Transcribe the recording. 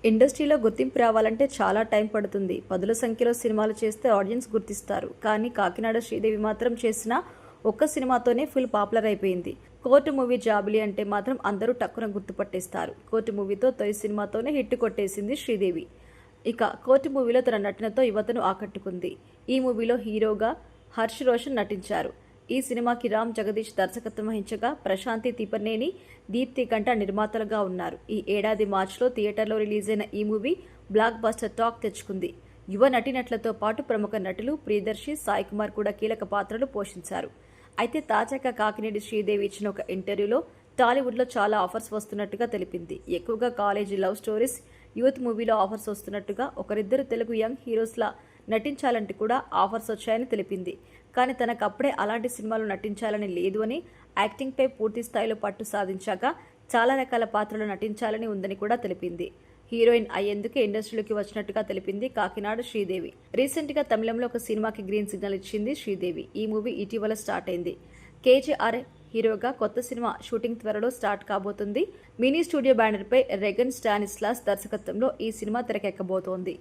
ఇండస్ట్రీలో గుర్తింపు రావాలంటే చాలా టైం పడుతుంది. పదుల సంఖ్యలో సినిమాలు చేస్తే ఆడియన్స్ గుర్తిస్తారు. కానీ కాకినాడ శ్రీదేవి మాత్రం చేసిన ఒక్క సినిమాతోనే ఫుల్ పాపులర్ అయిపోయింది. కోర్టు మూవీ జాబిలి అంటే మాత్రం అందరూ టక్కున గుర్తుపట్టేస్తారు. కోర్టు మూవీతో తొలి సినిమాతోనే హిట్ కొట్టేసింది శ్రీదేవి. ఇక కోర్టు మూవీలో తన నటనతో యువతను ఆకట్టుకుంది. ఈ మూవీలో హీరోగా హర్ష్ రోషన్ నటించారు. ఈ సినిమాకి రామ్ జగదీష్ దర్శకత్వం వహించగా ప్రశాంతి తిప్పనేని, దీప్తి కంట నిర్మాతలుగా ఉన్నారు. ఈ ఏడాది మార్చిలో థియేటర్లో రిలీజ్ అయిన ఈ మూవీ బ్లాక్ బస్టర్ టాక్ తెచ్చుకుంది. యువ నటీనటులతో పాటు ప్రముఖ నటులు ప్రియదర్శి, సాయి కుమార్ కూడా కీలక పాత్రలు పోషించారు. అయితే తాజాగా కాకినేని శ్రీదేవి ఇచ్చిన ఒక ఇంటర్వ్యూలో టాలీవుడ్లో చాలా ఆఫర్స్ వస్తున్నట్టుగా తెలిపింది. ఎక్కువగా కాలేజీ లవ్ స్టోరీస్, యూత్ మూవీలో ఆఫర్స్ వస్తున్నట్టుగా, ఒకరిద్దరు తెలుగు యంగ్ హీరోస్లా నటించాలంటే కూడా ఆఫర్స్ వచ్చాయని తెలిపింది. కానీ తనకు అప్పుడే అలాంటి సినిమాలు నటించాలని లేదు అని, యాక్టింగ్పై పూర్తి స్థాయిలో పట్టు సాధించాక చాలా రకాల పాత్రలు నటించాలని ఉందని కూడా తెలిపింది. హీరోయిన్ అయ్యేందుకే ఇండస్ట్రీలోకి వచ్చినట్టుగా తెలిపింది కాకినాడ శ్రీదేవి. రీసెంట్గా తమిళంలో ఒక సినిమాకి గ్రీన్ సిగ్నల్ ఇచ్చింది శ్రీదేవి. ఈ మూవీ ఇటీవల స్టార్ట్ అయింది. కేజీఆర్ హీరోగా కొత్త సినిమా షూటింగ్ త్వరలో స్టార్ట్ కాబోతుంది. మినీ స్టూడియో బ్యానర్పై రెగన్ స్టానిస్లాస్ దర్శకత్వంలో ఈ సినిమా తెరకెక్కబోతోంది.